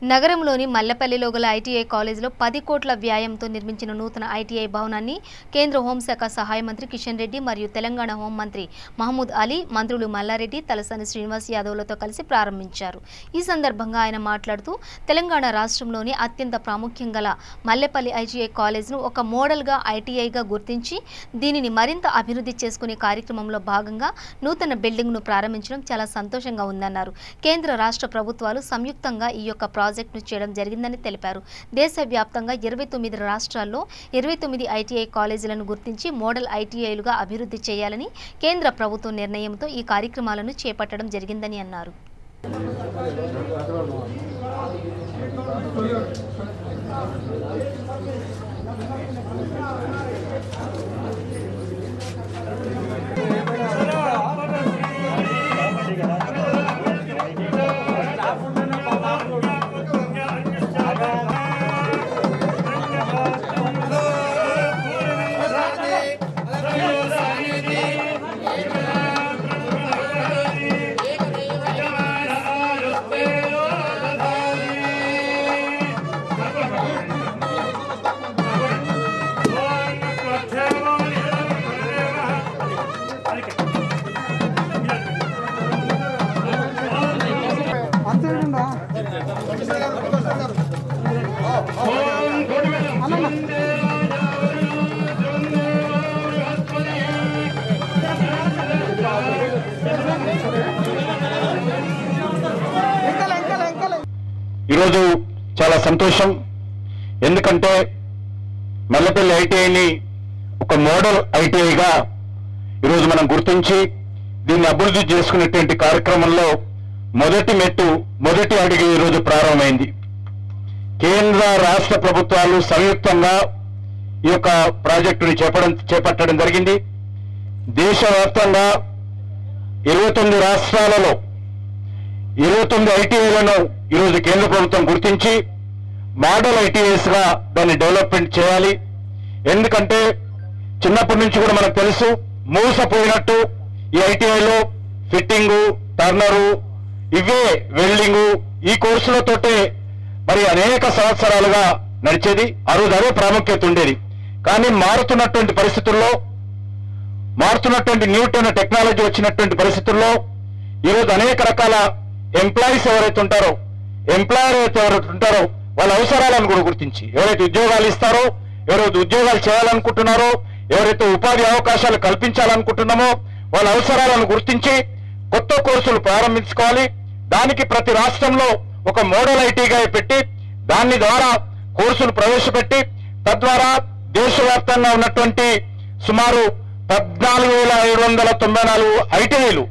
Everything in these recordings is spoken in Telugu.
నగరంలోని మల్లెపల్లిలో గల ఐటీఐ కాలేజీలో 10 కోట్ల వ్యయంతో నిర్మించిన నూతన ఐటీఐ భవనాన్ని కేంద్ర హోంశాఖ సహాయ మంత్రి కిషన్ రెడ్డి మరియు తెలంగాణ హోంమంత్రి మహమూద్ అలీ, మంత్రులు మల్లారెడ్డి, తలసాని శ్రీనివాస్ యాదవ్లతో కలిసి ప్రారంభించారు. ఈ సందర్భంగా ఆయన మాట్లాడుతూ తెలంగాణ రాష్ట్రంలోని అత్యంత ప్రాముఖ్యం గల మల్లెపల్లి ఐటీఐ కాలేజ్ను ఒక మోడల్గా ఐటీఐగా గుర్తించి దీనిని మరింత అభివృద్ధి చేసుకునే కార్యక్రమంలో భాగంగా నూతన బిల్డింగ్ను ప్రారంభించడం చాలా సంతోషంగా ఉందన్నారు. కేంద్ర రాష్ట్ర ప్రభుత్వాలు సంయుక్తంగా ఈ యొక్క ప్రాజెక్టును చేయడం జరిగిందని తెలిపారు. దేశవ్యాప్తంగా 29 రాష్ట్రాల్లో 29 ఐటీఐ కాలేజీలను గుర్తించి మోడల్ ఐటీఐలుగా అభివృద్ధి చేయాలని కేంద్ర ప్రభుత్వం నిర్ణయంతో ఈ కార్యక్రమాలను చేపట్టడం జరిగిందని అన్నారు. ఈరోజు చాలా సంతోషం. ఎందుకంటే మల్లెపల్లి ఐటీఐని ఒక మోడల్ ఐటీఐగా ఈరోజు మనం గుర్తించి దీన్ని అభివృద్ధి చేసుకునేటువంటి కార్యక్రమంలో మొదటి అడుగు ఈరోజు ప్రారంభమైంది. కేంద్ర రాష్ట్ర ప్రభుత్వాలు సంయుక్తంగా ఈ యొక్క ప్రాజెక్టుని చేపట్టడం జరిగింది. దేశవ్యాప్తంగా 29 రాష్ట్రాలలో 29 ఐటీఐలను ఈరోజు కేంద్ర ప్రభుత్వం గుర్తించి మోడల్ ఐటీఐస్ గా దాన్ని డెవలప్మెంట్ చేయాలి. ఎందుకంటే చిన్నప్పటి నుంచి కూడా మనకు తెలుసు, మూసపోయినట్టు ఈ ఐటీఐలో ఫిట్టింగు, టర్నరు, ఇవే వెల్డింగు, ఈ కోర్సులతోటే మరి అనేక సంవత్సరాలుగా నడిచేది. ఆ రోజు అదే ప్రాముఖ్యత ఉండేది. కానీ మారుతున్నటువంటి పరిస్థితుల్లో, మారుతున్నటువంటి న్యూటన్ టెక్నాలజీ వచ్చినటువంటి పరిస్థితుల్లో ఈరోజు అనేక రకాల ఎంప్లాయీస్ ఎవరైతే ఉంటారో, ఎంప్లాయర్ ఎవరైతే ఉంటారో వాళ్ళ అవసరాలను కూడా గుర్తించి ఎవరైతే ఉద్యోగాలు ఇస్తారో, ఎవరైతే ఉద్యోగాలు చేయాలనుకుంటున్నారో, ఎవరైతే ఉపాధి అవకాశాలు కల్పించాలనుకుంటున్నామో వాళ్ళ అవసరాలను గుర్తించి కొత్త కోర్సులు ప్రారంభించుకోవాలి. దానికి ప్రతి రాష్ట్రంలో ఒక మోడల్ ఐటీగా పెట్టి దాని ద్వారా కోర్సులు ప్రవేశపెట్టి తద్వారా దేశవ్యాప్తంగా ఉన్నటువంటి సుమారు 14,794 ఐటీఐలు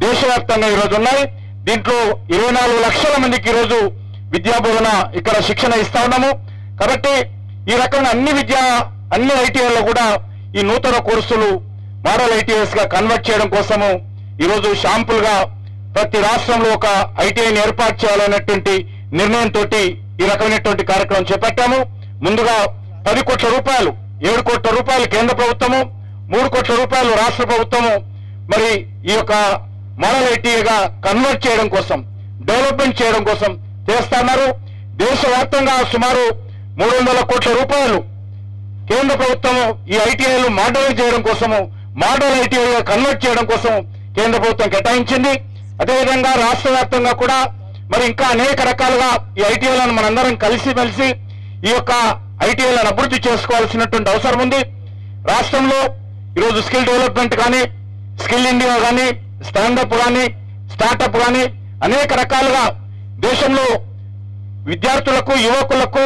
దేశవ్యాప్తంగా ఈరోజు ఉన్నాయి. దీంట్లో 24 లక్షల మందికి ఈరోజు విద్యాబోధన ఇక్కడ శిక్షణ ఇస్తా ఉన్నాము. కాబట్టి ఈ రకంగా అన్ని ఐటీఐల్లో కూడా ఈ నూతన కోర్సులు మోడల్ ఐటీఐస్ గా కన్వర్ట్ చేయడం కోసము ఈరోజు షాంపుల్ గా ప్రతి రాష్ట్రంలో ఒక ఐటీఐని ఏర్పాటు చేయాలనేటువంటి నిర్ణయంతో ఈ రకమైనటువంటి కార్యక్రమం చేపట్టాము. ముందుగా 10 కోట్ల రూపాయలు, 7 కోట్ల రూపాయలు కేంద్ర ప్రభుత్వము, 3 కోట్ల రూపాయలు రాష్ట్ర ప్రభుత్వము మరి ఈ యొక్క మోడల్ ఐటీఐగా కన్వర్ట్ చేయడం కోసం, డెవలప్మెంట్ చేయడం కోసం చేస్తున్నారు. దేశవ్యాప్తంగా సుమారు 300 కోట్ల రూపాయలు కేంద్ర ప్రభుత్వం ఈ ఐటీఐలు మోడలైజ్ చేయడం కోసము, మోడల్ ఐటీఐగా కన్వర్ట్ చేయడం కోసం కేంద్ర ప్రభుత్వం కేటాయించింది. అదేవిధంగా రాష్ట్ర వ్యాప్తంగా కూడా మరి ఇంకా అనేక రకాలుగా ఈ ఐటీఐలను మనందరం కలిసిమెలిసి ఈ యొక్క ఐటీఐలను అభివృద్ధి చేసుకోవాల్సినటువంటి అవసరం ఉంది. రాష్ట్రంలో ఈరోజు స్కిల్ డెవలప్మెంట్ కానీ, స్కిల్ ఇండియా కానీ, స్టాండప్ కానీ, స్టార్టప్ కానీ అనేక రకాలుగా దేశంలో విద్యార్థులకు, యువకులకు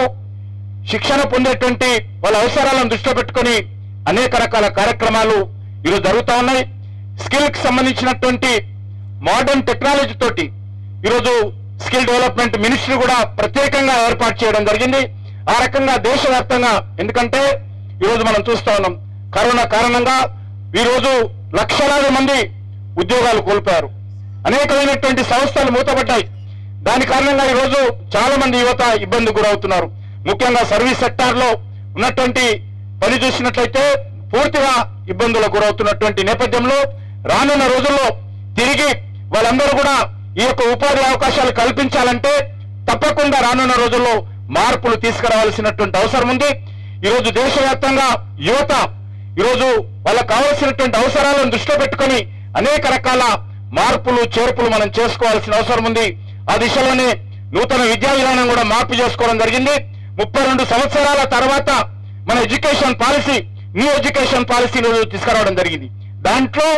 శిక్షణ పొందేటువంటి వాళ్ళ అవసరాలను దృష్టిలో పెట్టుకొని అనేక రకాల కార్యక్రమాలు ఈరోజు జరుగుతూ ఉన్నాయి. స్కిల్ కి సంబంధించినటువంటి మోడర్న్ టెక్నాలజీ తోటి ఈరోజు స్కిల్ డెవలప్మెంట్ మినిస్ట్రీ కూడా ప్రత్యేకంగా ఏర్పాటు చేయడం జరిగింది. ఆ రకంగా దేశవ్యాప్తంగా, ఎందుకంటే ఈరోజు మనం చూస్తా ఉన్నాం కరోనా కారణంగా ఈరోజు లక్షలాది మంది ఉద్యోగాలు కోల్పోయారు. అనేకమైనటువంటి సంస్థలు మూతపడ్డాయి. దాని కారణంగా ఈరోజు చాలా మంది యువత ఇబ్బందికి గురవుతున్నారు. ముఖ్యంగా సర్వీస్ సెక్టార్ లో ఉన్నటువంటి పని చూసినట్లయితే పూర్తిగా ఇబ్బందులకు గురవుతున్నటువంటి నేపథ్యంలో రానున్న రోజుల్లో తిరిగి వాళ్ళందరూ కూడా ఈ యొక్క ఉపాధి అవకాశాలు కల్పించాలంటే తప్పకుండా రానున్న రోజుల్లో మార్పులు తీసుకురావాల్సినటువంటి అవసరం ఉంది. ఈరోజు దేశవ్యాప్తంగా యువత ఈరోజు వాళ్ళకు కావాల్సినటువంటి అవసరాలను దృష్టిలో పెట్టుకొని అనేక రకాల మార్పులు చేర్పులు మనం చేసుకోవాల్సిన అవసరం ఉంది. ఆ దిశలోనే నూతన విద్యా విధానం కూడా మార్పు చేసుకోవడం జరిగింది. 32 సంవత్సరాల తర్వాత మన education policy, new education policy తీసుకురావడం జరిగింది. దాంట్లో